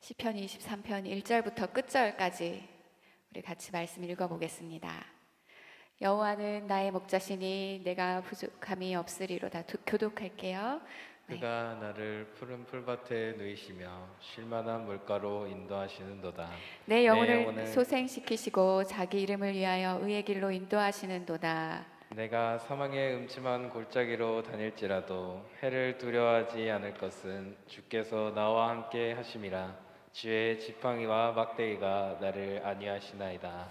시편 23편 1절부터 끝절까지 우리 같이 말씀 읽어보겠습니다. 여호와는 나의 목자시니 내가 부족함이 없으리로다. 교독할게요. 그가 나를 푸른 풀밭에 누이시며 쉴만한 물가로 인도하시는도다. 내 영혼을 소생시키시고 자기 이름을 위하여 의의 길로 인도하시는도다. 내가 사망의 음침한 골짜기로 다닐지라도 해를 두려워하지 않을 것은 주께서 나와 함께 하심이라. 주의 지팡이와 막대기가 나를 안위하시나이다.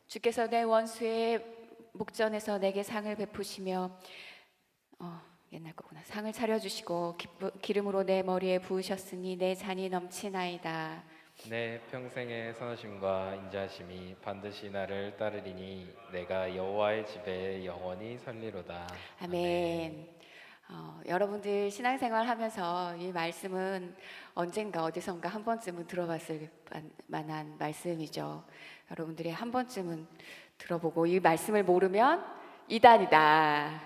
주께서 내 원수의 목전에서 내게 상을 베푸시며 옛날 거구나. 상을 차려주시고 기름으로 내 머리에 부으셨으니 내 잔이 넘치나이다. 내 평생의 선하심과 인자하심이 반드시 나를 따르리니 내가 여호와의 집에 영원히 살리로다. 아멘. 여러분들 신앙생활 하면서 이 말씀은 언젠가 어디선가 한 번쯤은 들어봤을 만한 말씀이죠. 여러분들이 한 번쯤은 들어보고 이 말씀을 모르면 이단이다.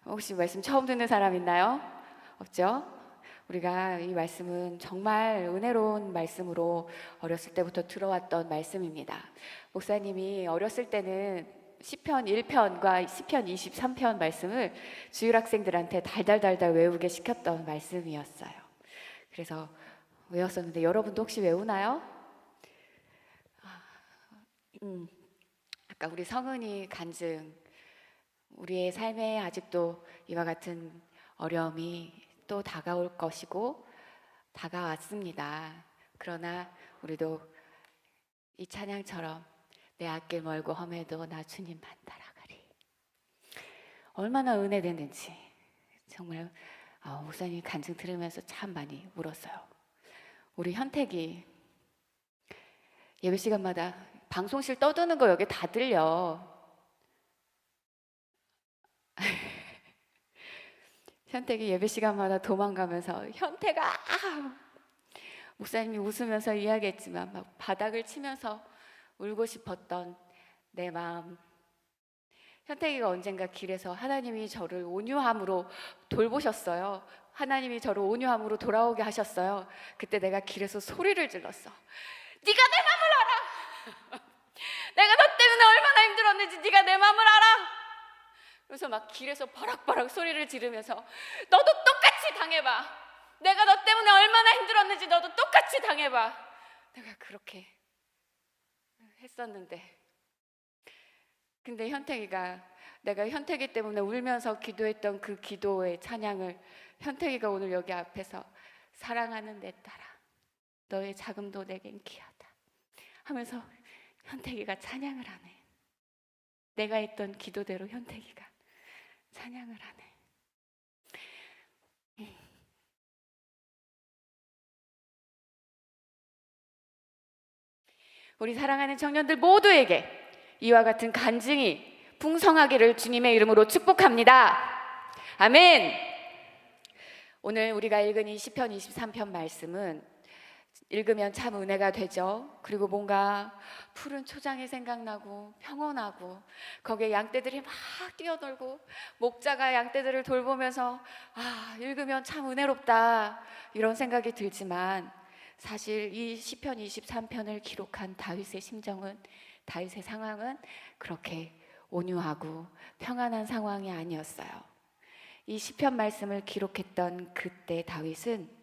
혹시 말씀 처음 듣는 사람 있나요? 없죠? 우리가 이 말씀은 정말 은혜로운 말씀으로 어렸을 때부터 들어왔던 말씀입니다. 목사님이 어렸을 때는 시편 1편과 시편 23편 말씀을 주일학생들한테 달달달달 외우게 시켰던 말씀이었어요. 그래서 외웠었는데 여러분도 혹시 외우나요? 아까 우리 성은이 간증, 우리의 삶에 아직도 이와 같은 어려움이 또 다가올 것이고 다가왔습니다. 그러나 우리도 이 찬양처럼 내 앞길 멀고 험해도 나 주님만 따라가리. 얼마나 은혜됐는지 정말 목사님 간증 들으면서 참 많이 울었어요. 우리 현택이 예배 시간마다 방송실 떠드는 거 여기 다 들려. 현택이 예배 시간마다 도망가면서 현택아! 목사님이 웃으면서 이야기했지만 막 바닥을 치면서 울고 싶었던 내 마음. 현택이가 언젠가 길에서 하나님이 저를 온유함으로 돌보셨어요. 하나님이 저를 온유함으로 돌아오게 하셨어요. 그때 내가 길에서 소리를 질렀어. 네가 내 마음을 알아. 내가 너 때문에 얼마나 힘들었는지 네가 내 마음을 알아. 그래서 막 길에서 버럭버럭 소리를 지르면서 너도 똑같이 당해봐. 내가 너 때문에 얼마나 힘들었는지 너도 똑같이 당해봐. 내가 그렇게 했었는데 근데 현택이가 내가 현택이 때문에 울면서 기도했던 그 기도의 찬양을 현택이가 오늘 여기 앞에서 사랑하는 내 딸아 너의 자금도 내겐 귀하다 하면서 현택이가 찬양을 하네. 내가 했던 기도대로 현택이가 찬양을 하네. 우리 사랑하는 청년들 모두에게 이와 같은 간증이 풍성하기를 주님의 이름으로 축복합니다. 아멘. 오늘 우리가 읽은 이 시편 23편 말씀은 읽으면 참 은혜가 되죠. 그리고 뭔가 푸른 초장이 생각나고 평온하고 거기에 양떼들이 막 뛰어놀고 목자가 양떼들을 돌보면서 읽으면 참 은혜롭다 이런 생각이 들지만 사실 이 시편 23편을 기록한 다윗의 심정은 다윗의 상황은 그렇게 온유하고 평안한 상황이 아니었어요. 이 시편 말씀을 기록했던 그때 다윗은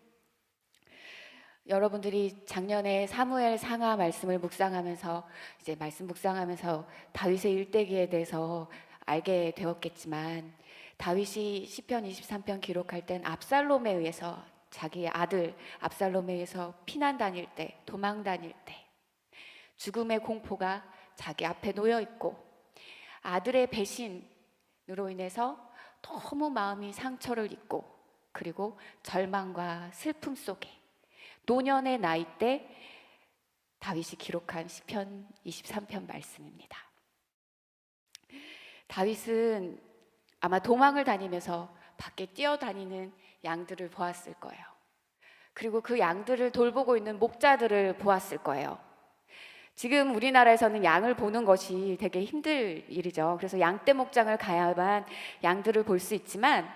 여러분들이 작년에 사무엘 상하 말씀을 묵상하면서 이제 말씀 묵상하면서 다윗의 일대기에 대해서 알게 되었겠지만 다윗이 시편 23편 기록할 땐 압살롬에 의해서 자기의 아들 압살롬에 의해서 피난 다닐 때 도망 다닐 때 죽음의 공포가 자기 앞에 놓여 있고 아들의 배신으로 인해서 너무 마음이 상처를 입고 그리고 절망과 슬픔 속에 노년의 나이 때 다윗이 기록한 시편 23편 말씀입니다. 다윗은 아마 도망을 다니면서 밖에 뛰어다니는 양들을 보았을 거예요. 그리고 그 양들을 돌보고 있는 목자들을 보았을 거예요. 지금 우리나라에서는 양을 보는 것이 되게 힘들 일이죠. 그래서 양떼 목장을 가야만 양들을 볼 수 있지만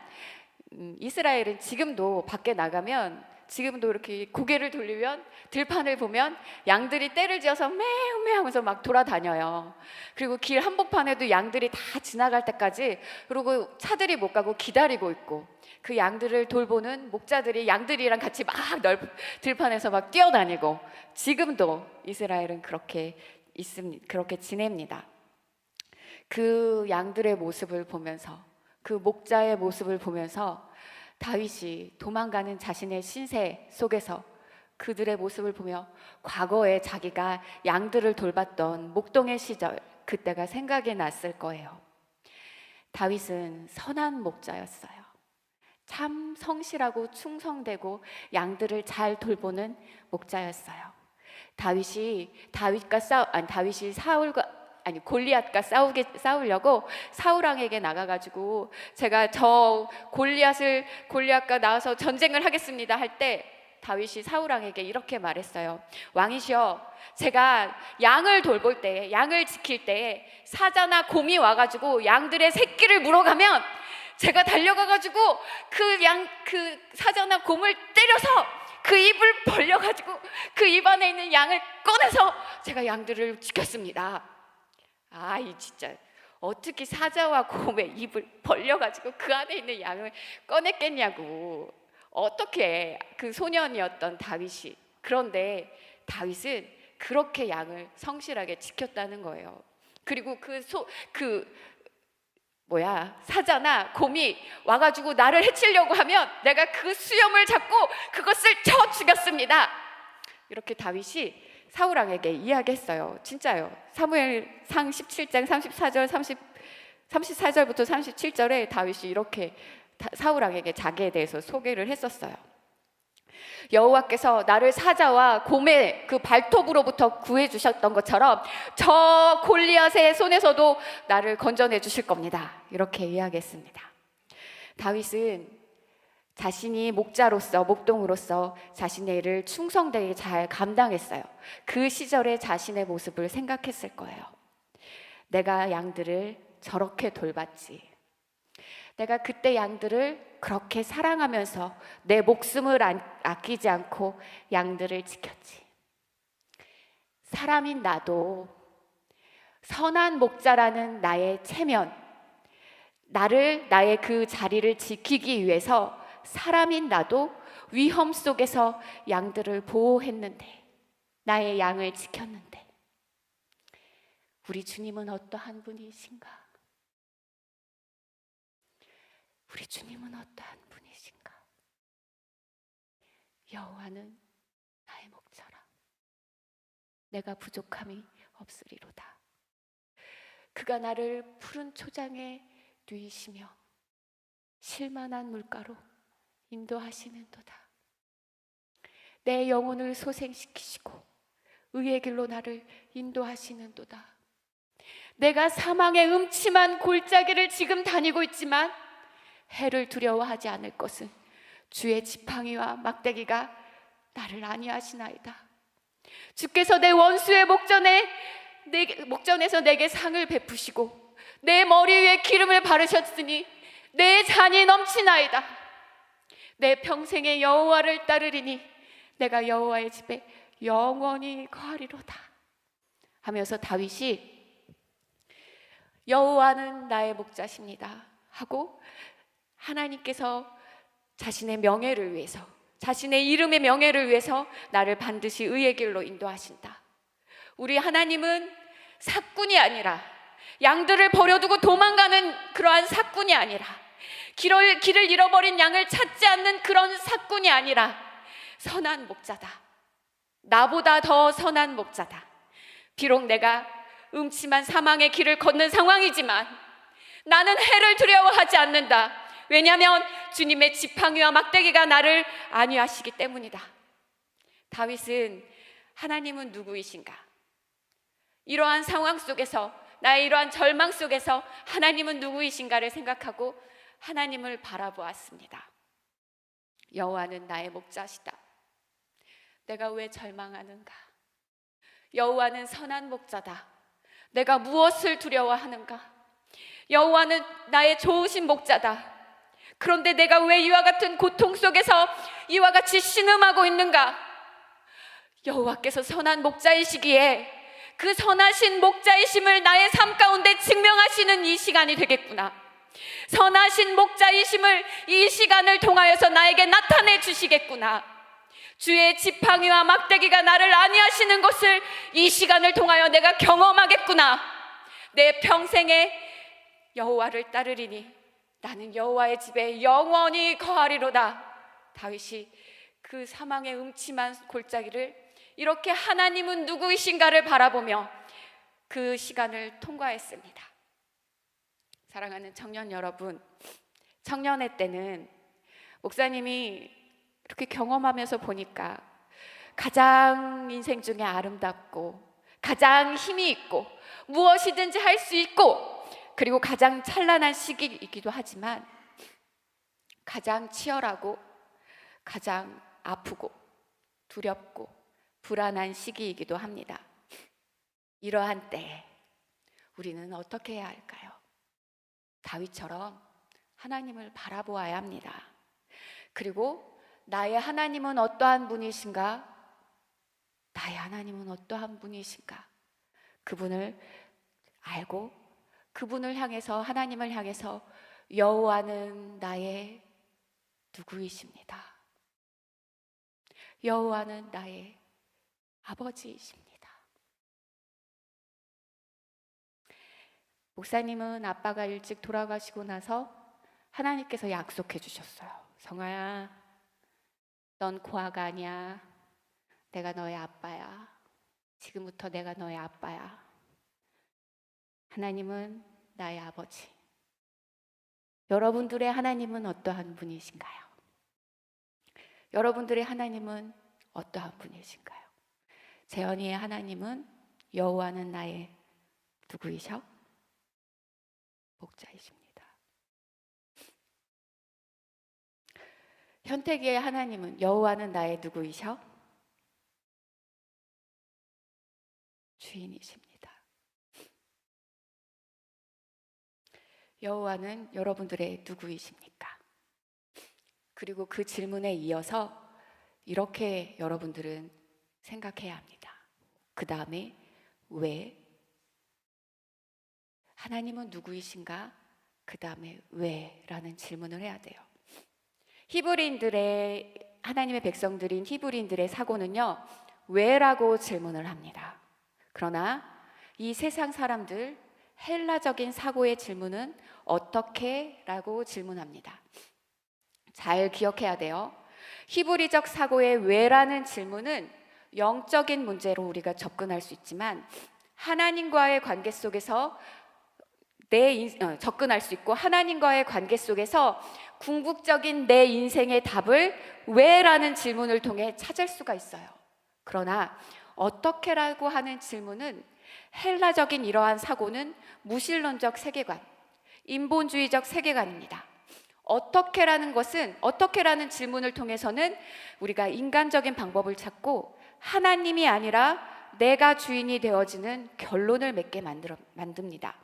이스라엘은 지금도 밖에 나가면 지금도 이렇게 고개를 돌리면 들판을 보면 양들이 떼를 지어서 매우매 하면서 막 돌아다녀요. 그리고 길 한복판에도 양들이 다 지나갈 때까지, 그리고 차들이 못 가고 기다리고 있고, 그 양들을 돌보는 목자들이 양들이랑 같이 막 들판에서 막 뛰어다니고, 지금도 이스라엘은 그렇게 그렇게 지냅니다. 그 양들의 모습을 보면서, 그 목자의 모습을 보면서 다윗이 도망가는 자신의 신세 속에서 그들의 모습을 보며 과거에 자기가 양들을 돌봤던 목동의 시절, 그때가 생각이 났을 거예요. 다윗은 선한 목자였어요. 참 성실하고 충성되고 양들을 잘 돌보는 목자였어요. 다윗이 골리앗과 싸우려고 사울 왕에게 나가가지고, 제가 골리앗과 나와서 전쟁을 하겠습니다 할 때 다윗이 사울 왕에게 이렇게 말했어요. 왕이시여, 제가 양을 돌볼 때, 양을 지킬 때 사자나 곰이 와가지고 양들의 새끼를 물어가면 제가 달려가가지고 그 사자나 곰을 때려서 그 입을 벌려가지고 그 입 안에 있는 양을 꺼내서 제가 양들을 지켰습니다. 이 진짜 어떻게 사자와 곰의 입을 벌려가지고 그 안에 있는 양을 꺼냈겠냐고. 어떻게, 그 소년이었던 다윗이. 그런데 다윗은 그렇게 양을 성실하게 지켰다는 거예요. 그리고 사자나 곰이 와가지고 나를 해치려고 하면 내가 그 수염을 잡고 그것을 쳐 죽였습니다. 이렇게 다윗이 사울 왕에게 이야기했어요. 진짜요. 사무엘상 17장 34절부터 37절에 다윗이 이렇게 사울 왕에게 자기에 대해서 소개를 했었어요. 여호와께서 나를 사자와 곰의 그 발톱으로부터 구해 주셨던 것처럼 저 골리앗의 손에서도 나를 건져내 주실 겁니다. 이렇게 이야기했습니다. 다윗은 자신이 목자로서, 목동으로서 자신의 일을 충성되게 잘 감당했어요. 그 시절의 자신의 모습을 생각했을 거예요. 내가 양들을 저렇게 돌봤지. 내가 그때 양들을 그렇게 사랑하면서 내 목숨을 아끼지 않고 양들을 지켰지. 사람인 나도 선한 목자라는 나의 체면, 나의 그 자리를 지키기 위해서 사람인 나도 위험 속에서 양들을 보호했는데, 나의 양을 지켰는데, 우리 주님은 어떠한 분이신가? 우리 주님은 어떠한 분이신가? 여호와는 나의 목자라. 내가 부족함이 없으리로다. 그가 나를 푸른 초장에 누이시며 실만한 물가로 인도하시는도다. 내 영혼을 소생시키시고 의의 길로 나를 인도하시는도다. 내가 사망의 음침한 골짜기를 지금 다니고 있지만 해를 두려워하지 않을 것은 주의 지팡이와 막대기가 나를 안위하시나이다. 주께서 내 원수의 목전에서 내게 상을 베푸시고 내 머리 위에 기름을 바르셨으니 내 잔이 넘치나이다. 내 평생에 여호와를 따르리니 내가 여호와의 집에 영원히 거하리로다 하면서 다윗이 여호와는 나의 목자십니다 하고, 하나님께서 자신의 명예를 위해서, 자신의 이름의 명예를 위해서 나를 반드시 의의 길로 인도하신다. 우리 하나님은 사꾼이 아니라, 양들을 버려두고 도망가는 그러한 사꾼이 아니라, 길을 잃어버린 양을 찾지 않는 그런 사꾼이 아니라 선한 목자다. 나보다 더 선한 목자다. 비록 내가 음침한 사망의 길을 걷는 상황이지만 나는 해를 두려워하지 않는다. 왜냐하면 주님의 지팡이와 막대기가 나를 안위하시기 때문이다. 다윗은 하나님은 누구이신가? 이러한 상황 속에서, 나의 이러한 절망 속에서 하나님은 누구이신가를 생각하고 하나님을 바라보았습니다. 여호와는 나의 목자시다. 내가 왜 절망하는가? 여호와는 선한 목자다. 내가 무엇을 두려워하는가? 여호와는 나의 좋으신 목자다. 그런데 내가 왜 이와 같은 고통 속에서 이와 같이 신음하고 있는가? 여호와께서 선한 목자이시기에 그 선하신 목자이심을 나의 삶 가운데 증명하시는 이 시간이 되겠구나. 선하신 목자이심을 이 시간을 통하여서 나에게 나타내 주시겠구나. 주의 지팡이와 막대기가 나를 안위하시는 것을 이 시간을 통하여 내가 경험하겠구나. 내 평생에 여호와를 따르리니 나는 여호와의 집에 영원히 거하리로다. 다윗이 그 사망의 음침한 골짜기를 이렇게 하나님은 누구이신가를 바라보며 그 시간을 통과했습니다. 사랑하는 청년 여러분, 청년의 때는 목사님이 이렇게 경험하면서 보니까 가장 인생 중에 아름답고 가장 힘이 있고 무엇이든지 할 수 있고 그리고 가장 찬란한 시기이기도 하지만 가장 치열하고 가장 아프고 두렵고 불안한 시기이기도 합니다. 이러한 때에 우리는 어떻게 해야 할까요? 다윗처럼 하나님을 바라보아야 합니다. 그리고 나의 하나님은 어떠한 분이신가? 나의 하나님은 어떠한 분이신가? 그분을 알고 그분을 향해서, 하나님을 향해서 여호와는 나의 누구이십니다. 여호와는 나의 아버지이십니다. 목사님은 아빠가 일찍 돌아가시고 나서 하나님께서 약속해 주셨어요. 성아야, 넌 고아가 아니야. 내가 너의 아빠야. 지금부터 내가 너의 아빠야. 하나님은 나의 아버지. 여러분들의 하나님은 어떠한 분이신가요? 여러분들의 하나님은 어떠한 분이신가요? 재현이의 하나님은 여호와는 나의 누구이셔? 목자이십니다. 현택이의 하나님은 여호와는 나의 누구이셔? 주인이십니다. 여호와는 여러분들의 누구이십니까? 그리고 그 질문에 이어서 이렇게 여러분들은 생각해야 합니다. 그 다음에 왜? 하나님은 누구이신가? 그 다음에 왜? 라는 질문을 해야 돼요. 히브리인들의, 하나님의 백성들인 히브리인들의 사고는요, 왜라고 질문을 합니다. 그러나 이 세상 사람들, 헬라적인 사고의 질문은 어떻게? 라고 질문합니다. 잘 기억해야 돼요. 히브리적 사고의 왜라는 질문은 영적인 문제로 우리가 접근할 수 있지만 하나님과의 관계 속에서 접근할 수 있고, 하나님과의 관계 속에서 궁극적인 내 인생의 답을 왜라는 질문을 통해 찾을 수가 있어요. 그러나 어떻게라고 하는 질문은, 헬라적인 이러한 사고는 무신론적 세계관, 인본주의적 세계관입니다. 어떻게라는 것은, 어떻게라는 질문을 통해서는 우리가 인간적인 방법을 찾고 하나님이 아니라 내가 주인이 되어지는 결론을 맺게 만듭니다.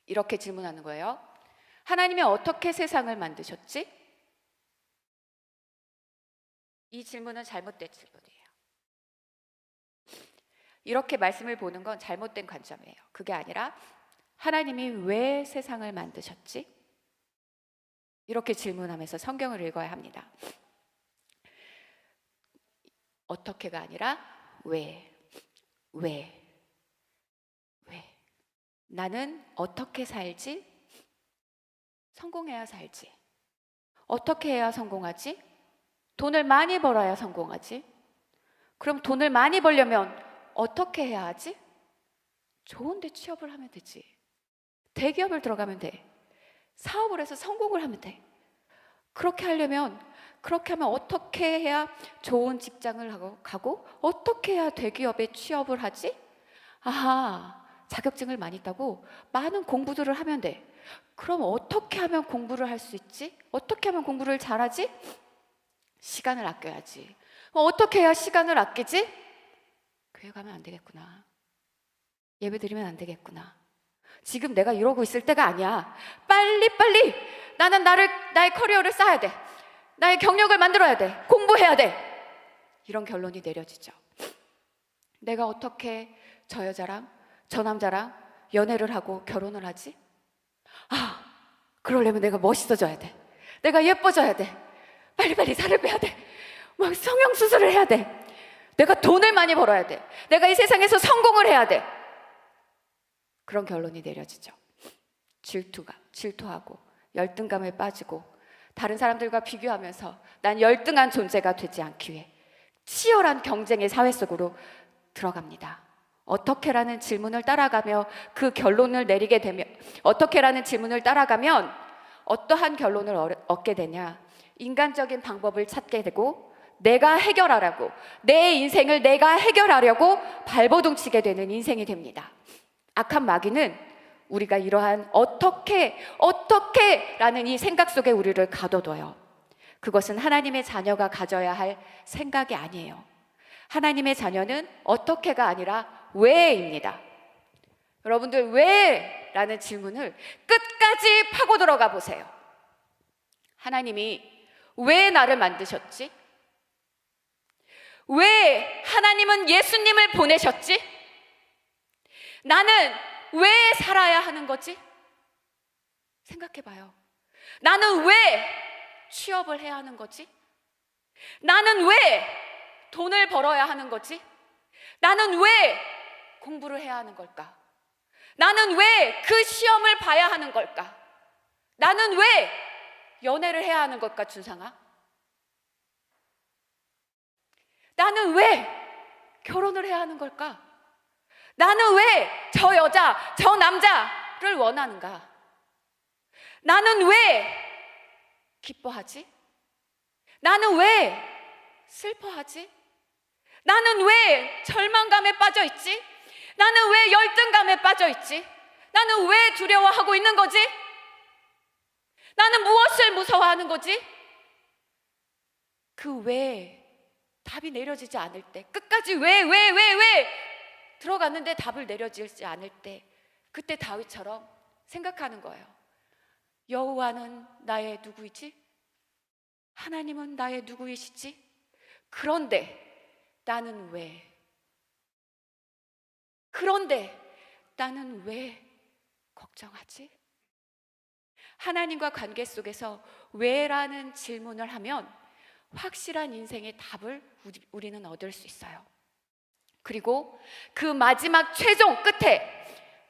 이렇게 질문하는 거예요. 하나님이 어떻게 세상을 만드셨지? 이 질문은 잘못된 질문이에요. 이렇게 말씀을 보는 건 잘못된 관점이에요. 그게 아니라 하나님이 왜 세상을 만드셨지? 이렇게 질문하면서 성경을 읽어야 합니다. 어떻게가 아니라 왜? 나는 어떻게 살지? 성공해야 살지. 어떻게 해야 성공하지? 돈을 많이 벌어야 성공하지. 그럼 돈을 많이 벌려면 어떻게 해야 하지? 좋은 데 취업을 하면 되지. 대기업을 들어가면 돼. 사업을 해서 성공을 하면 돼. 그렇게 하면 어떻게 해야 좋은 직장을 가고 어떻게 해야 대기업에 취업을 하지? 아하, 자격증을 많이 따고 많은 공부들을 하면 돼. 그럼 어떻게 하면 공부를 할 수 있지? 어떻게 하면 공부를 잘하지? 시간을 아껴야지. 어떻게 해야 시간을 아끼지? 교회 가면 안 되겠구나. 예배 드리면 안 되겠구나. 지금 내가 이러고 있을 때가 아니야. 빨리빨리 나는 나의 커리어를 쌓아야 돼. 나의 경력을 만들어야 돼. 공부해야 돼. 이런 결론이 내려지죠. 내가 어떻게 저 여자랑 저 남자랑 연애를 하고 결혼을 하지? 그러려면 내가 멋있어져야 돼. 내가 예뻐져야 돼. 빨리빨리 살을 빼야 돼. 막 성형수술을 해야 돼. 내가 돈을 많이 벌어야 돼. 내가 이 세상에서 성공을 해야 돼. 그런 결론이 내려지죠. 질투하고 열등감에 빠지고 다른 사람들과 비교하면서 난 열등한 존재가 되지 않기 위해 치열한 경쟁의 사회 속으로 들어갑니다. 어떻게라는 질문을 따라가며 그 결론을 내리게 되면, 어떻게라는 질문을 따라가면 어떠한 결론을 얻게 되냐? 인간적인 방법을 찾게 되고 내가 해결하라고, 내 인생을 내가 해결하려고 발버둥 치게 되는 인생이 됩니다. 악한 마귀는 우리가 이러한 어떻게라는 이 생각 속에 우리를 가둬둬요. 그것은 하나님의 자녀가 가져야 할 생각이 아니에요. 하나님의 자녀는 어떻게가 아니라 왜입니다. 여러분들, 왜라는 질문을 끝까지 파고 들어가 보세요. 하나님이 왜 나를 만드셨지? 왜 하나님은 예수님을 보내셨지? 나는 왜 살아야 하는 거지? 생각해 봐요. 나는 왜 취업을 해야 하는 거지? 나는 왜 돈을 벌어야 하는 거지? 나는 왜 공부를 해야 하는 걸까? 나는 왜 그 시험을 봐야 하는 걸까? 나는 왜 연애를 해야 하는 걸까, 준상아? 나는 왜 결혼을 해야 하는 걸까? 나는 왜 저 여자, 저 남자를 원하는가? 나는 왜 기뻐하지? 나는 왜 슬퍼하지? 나는 왜 절망감에 빠져 있지? 나는 왜 열등감에 빠져 있지? 나는 왜 두려워하고 있는 거지? 나는 무엇을 무서워하는 거지? 그 왜 답이 내려지지 않을 때, 끝까지 왜 들어갔는데 답을 내려지지 않을 때, 그때 다윗처럼 생각하는 거예요. 여호와는 나의 누구이지? 하나님은 나의 누구이시지? 그런데 나는 왜? 그런데 나는 왜 걱정하지? 하나님과 관계 속에서 왜라는 질문을 하면 확실한 인생의 답을 우리는 얻을 수 있어요. 그리고 그 마지막 최종 끝에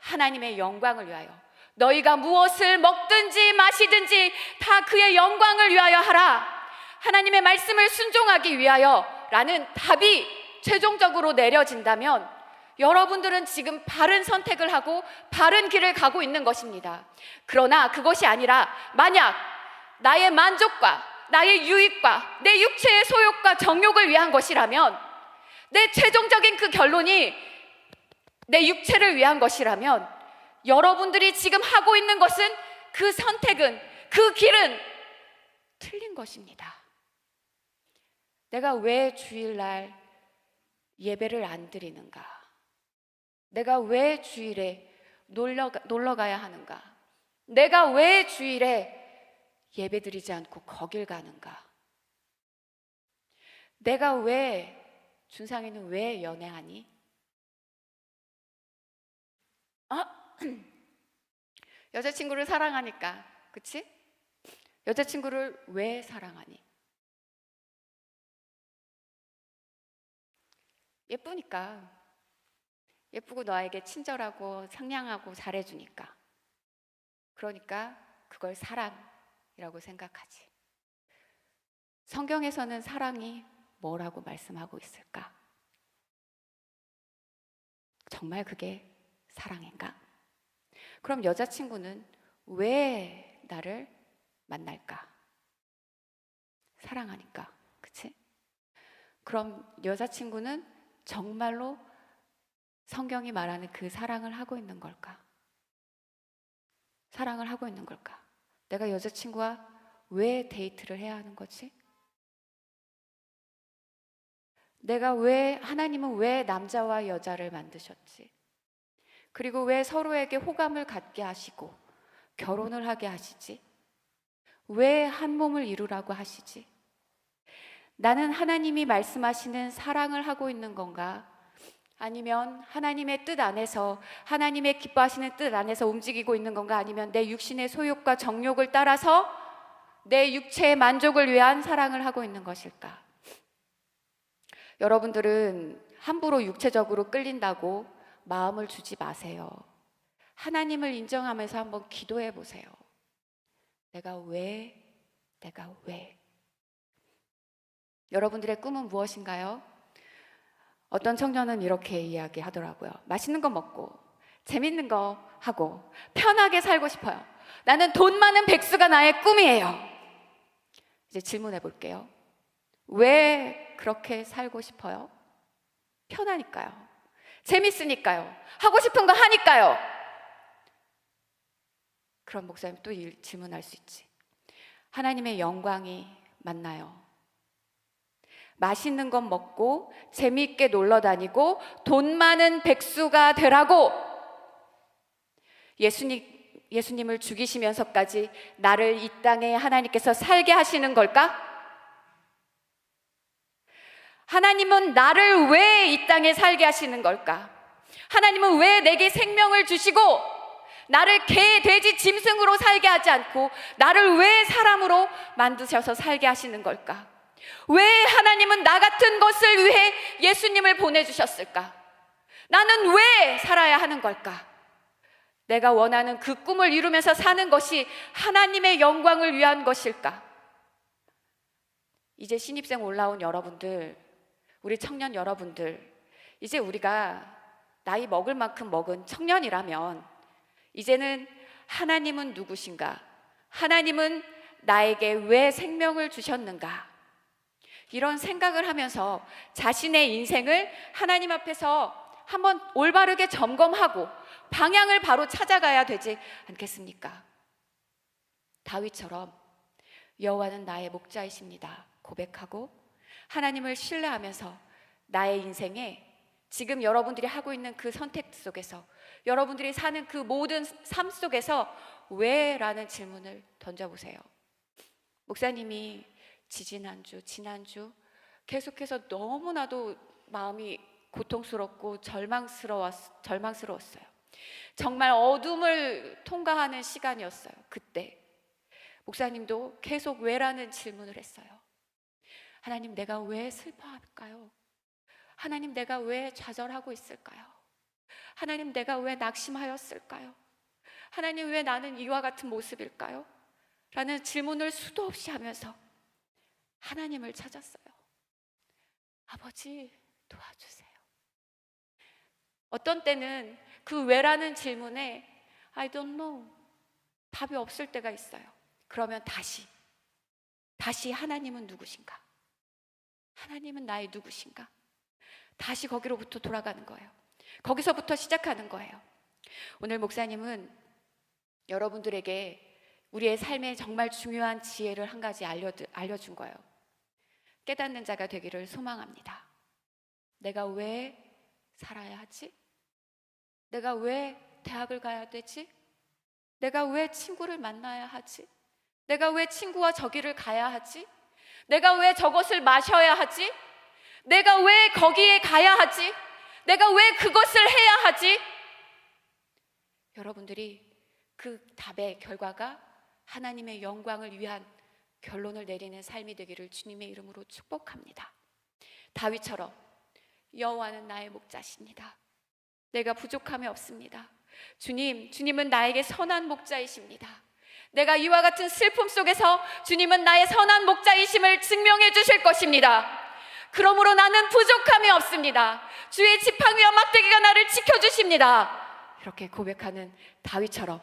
하나님의 영광을 위하여, 너희가 무엇을 먹든지 마시든지 다 그의 영광을 위하여 하라, 하나님의 말씀을 순종하기 위하여 라는 답이 최종적으로 내려진다면 여러분들은 지금 바른 선택을 하고 바른 길을 가고 있는 것입니다. 그러나 그것이 아니라 만약 나의 만족과 나의 유익과 내 육체의 소욕과 정욕을 위한 것이라면, 내 최종적인 그 결론이 내 육체를 위한 것이라면, 여러분들이 지금 하고 있는 것은, 그 선택은, 그 길은 틀린 것입니다. 내가 왜 주일날 예배를 안 드리는가? 내가 왜 주일에 놀러 가야 하는가? 내가 왜 주일에 예배 드리지 않고 거길 가는가? 내가 왜, 준상이는 왜 연애하니? 여자친구를 사랑하니까, 그치? 여자친구를 왜 사랑하니? 예쁘니까. 예쁘고 너에게 친절하고 상냥하고 잘해주니까. 그러니까 그걸 사랑이라고 생각하지. 성경에서는 사랑이 뭐라고 말씀하고 있을까? 정말 그게 사랑인가? 그럼 여자친구는 왜 나를 만날까? 사랑하니까, 그치? 그럼 여자친구는 정말로 성경이 말하는 그 사랑을 하고 있는 걸까? 사랑을 하고 있는 걸까? 내가 여자친구와 왜 데이트를 해야 하는 거지? 하나님은 왜 남자와 여자를 만드셨지? 그리고 왜 서로에게 호감을 갖게 하시고 결혼을 하게 하시지? 왜 한 몸을 이루라고 하시지? 나는 하나님이 말씀하시는 사랑을 하고 있는 건가? 아니면 하나님의 뜻 안에서, 하나님의 기뻐하시는 뜻 안에서 움직이고 있는 건가? 아니면 내 육신의 소욕과 정욕을 따라서 내 육체의 만족을 위한 사랑을 하고 있는 것일까? 여러분들은 함부로 육체적으로 끌린다고 마음을 주지 마세요. 하나님을 인정하면서 한번 기도해 보세요. 내가 왜? 여러분들의 꿈은 무엇인가요? 어떤 청년은 이렇게 이야기하더라고요. 맛있는 거 먹고 재밌는 거 하고 편하게 살고 싶어요. 나는 돈 많은 백수가 나의 꿈이에요. 이제 질문해 볼게요. 왜 그렇게 살고 싶어요? 편하니까요. 재밌으니까요. 하고 싶은 거 하니까요. 그럼 목사님 또 질문할 수 있지. 하나님의 영광이 맞나요? 맛있는 것 먹고 재미있게 놀러 다니고 돈 많은 백수가 되라고 예수님을 죽이시면서까지 나를 이 땅에 하나님께서 살게 하시는 걸까? 하나님은 나를 왜 이 땅에 살게 하시는 걸까? 하나님은 왜 내게 생명을 주시고 나를 개, 돼지, 짐승으로 살게 하지 않고 나를 왜 사람으로 만드셔서 살게 하시는 걸까? 왜 하나님은 나 같은 것을 위해 예수님을 보내주셨을까? 나는 왜 살아야 하는 걸까? 내가 원하는 그 꿈을 이루면서 사는 것이 하나님의 영광을 위한 것일까? 이제 신입생 올라온 여러분들, 우리 청년 여러분들, 이제 우리가 나이 먹을 만큼 먹은 청년이라면 이제는 하나님은 누구신가? 하나님은 나에게 왜 생명을 주셨는가? 이런 생각을 하면서 자신의 인생을 하나님 앞에서 한번 올바르게 점검하고 방향을 바로 찾아가야 되지 않겠습니까? 다윗처럼 여호와는 나의 목자이십니다 고백하고 하나님을 신뢰하면서 나의 인생에 지금 여러분들이 하고 있는 그 선택 속에서, 여러분들이 사는 그 모든 삶 속에서 왜? 라는 질문을 던져보세요. 목사님이 지난주 계속해서 너무나도 마음이 고통스럽고 절망스러웠어요. 정말 어둠을 통과하는 시간이었어요. 그때 목사님도 계속 왜라는 질문을 했어요. 하나님, 내가 왜 슬퍼할까요? 하나님, 내가 왜 좌절하고 있을까요? 하나님, 내가 왜 낙심하였을까요? 하나님, 왜 나는 이와 같은 모습일까요? 라는 질문을 수도 없이 하면서 하나님을 찾았어요. 아버지, 도와주세요. 어떤 때는 그 왜라는 질문에 I don't know, 답이 없을 때가 있어요. 그러면 다시 하나님은 누구신가? 하나님은 나의 누구신가? 다시 거기로부터 돌아가는 거예요. 거기서부터 시작하는 거예요. 오늘 목사님은 여러분들에게 우리의 삶에 정말 중요한 지혜를 한 가지 알려준 거예요. 깨닫는 자가 되기를 소망합니다. 내가 왜 살아야 하지? 내가 왜 대학을 가야 되지? 내가 왜 친구를 만나야 하지? 내가 왜 친구와 저기를 가야 하지? 내가 왜 저것을 마셔야 하지? 내가 왜 거기에 가야 하지? 내가 왜 그것을 해야 하지? 여러분들이 그 답의 결과가 하나님의 영광을 위한 결론을 내리는 삶이 되기를 주님의 이름으로 축복합니다. 다윗처럼 여호와는 나의 목자십니다. 내가 부족함이 없습니다. 주님은 나에게 선한 목자이십니다. 내가 이와 같은 슬픔 속에서 주님은 나의 선한 목자이심을 증명해 주실 것입니다. 그러므로 나는 부족함이 없습니다. 주의 지팡이와 막대기가 나를 지켜주십니다. 이렇게 고백하는 다윗처럼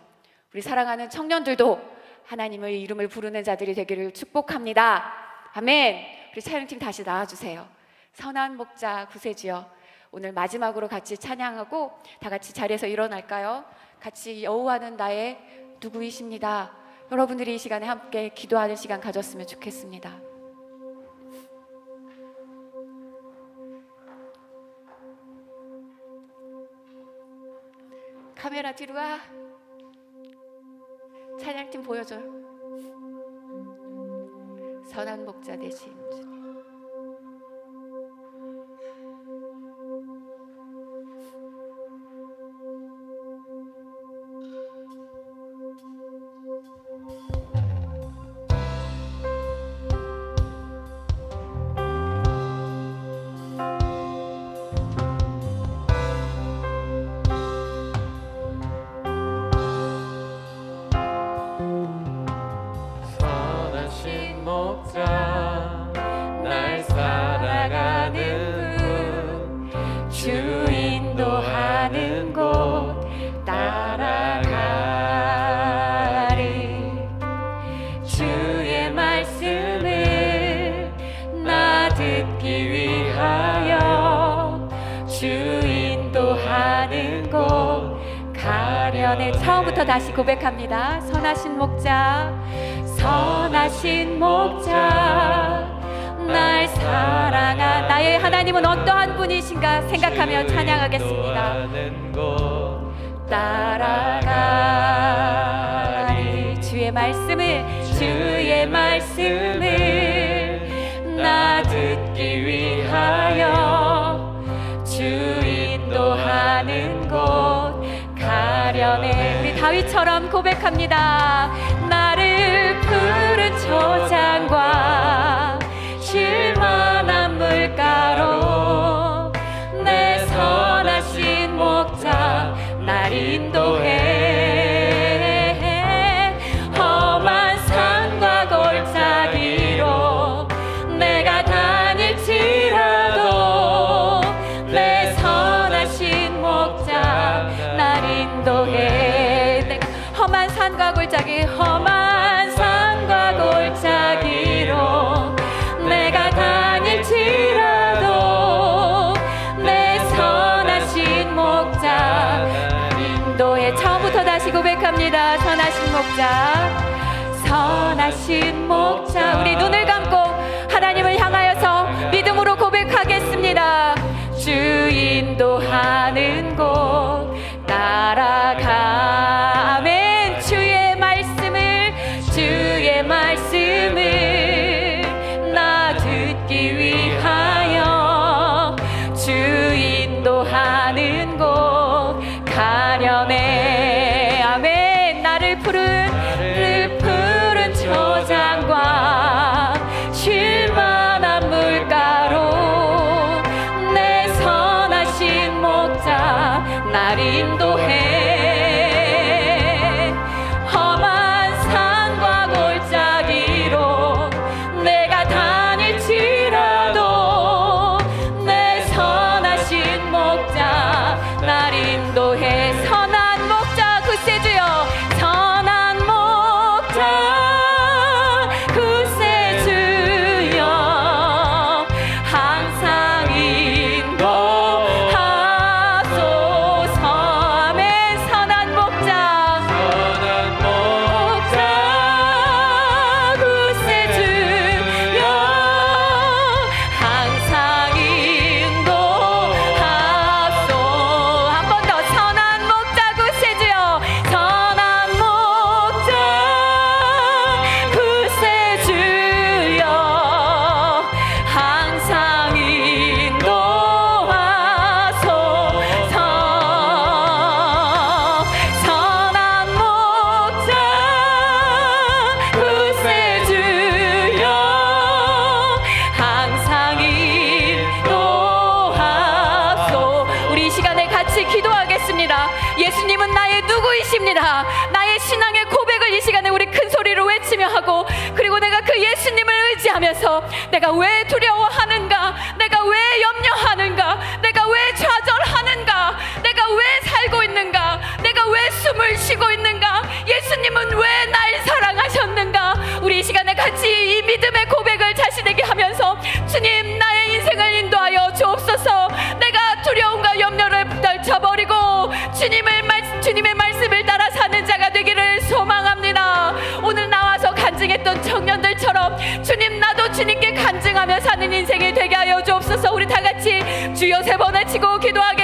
우리 사랑하는 청년들도 하나님의 이름을 부르는 자들이 되기를 축복합니다. 아멘. 우리 찬양팀 다시 나와주세요. 선한 목자 구세주여, 오늘 마지막으로 같이 찬양하고 다 같이 자리에서 일어날까요? 같이 여호와는 나의 누구이십니다. 여러분들이 이 시간에 함께 기도하는 시간 가졌으면 좋겠습니다. 카메라 뒤로 와. 찬양팀 보여줘요. 선한 목자 되신 주님. 선하신 목자 날 사랑하는 분 주 인도하는 곳 따라가리 주의 말씀을 나 듣기 위하여 주 인도하는 곳 가련해. 처음부터 다시 고백합니다. 선하신 목자, 선하신 목자 날 사랑한 나의 하나님은 어떠한 분이신가 생각하며 찬양하겠습니다. 따라가리 주의 말씀을 나 듣기 위하여 주 인도하는 곳 가련해. 우리 다윗처럼 고백합니다. 나를 푸른 초장과 쉴만한 물가로 내 선하신 목자 날 인도해. 험한 산과 골짜기로 내가 다닐지라도 내 선하신 목자 날 인도해. 내가 험한 산과 골짜기, 험한 산과 골짜기로 내가 다닐지라도 내 선하신 목자 인도해. 처음부터 다시 고백합니다. 선하신 목자, 선하신 목자. 우리 눈을 감고 하나님을 향하여서 믿음으로 고백하겠습니다. 주 인도하는 곳 따라가. 아멘. 주의 말씀을 나 듣기 위하여 주 인도하는 곳 가련해. 아멘. 나를 푸른 초장과 쉴만한 물가로 내 선하신 목자 날 인도해. 험한 산과 골짜기로 내가 다닐지라도 내 선하신 목자 날 인도해. 선한 목자 구세주여, 선한 목자 구세주여 항상 인도하소서. 아멘. 선한 목자 구세주여 항상 인도하소. 한 번 더. 선한 목자 구세주여, 선한 목자 구세주여 항상 인도하소서. 선한 목자 구세주여 항상 인도하소. 우리 이 시간에 같이 기도하겠습니다. 예수님은 나의 누구이십니다. 나의 신앙의 고백을 이 시간에 우리 큰 소리로 외치며 하고, 그리고 내가 그 예수님을 의지하면서 내가 왜 두려워하는가, 내가 왜 염려하는가, 내가 왜 좌절하는가, 내가 왜 살고 있는가, 내가 왜 숨을 쉬고 있는가, 예수님은 왜 날 사랑하셨는가. 우리 이 시간에 같이 이 믿음의 고백을 자신에게 하면서 주님, 나의 인생을 인도하여 주옵소서. 내가 두려움과 염려를 떨쳐버리고 주님의 말씀을 따라 사는 자가 되기를 소망합니다. 오늘 나와서 간증했던 청년들처럼 주님, 나도 주님께 간증하며 사는 인생이 되게 하여 주옵소서. 우리 다 같이 주여 3번 외치고 기도하겠습니다.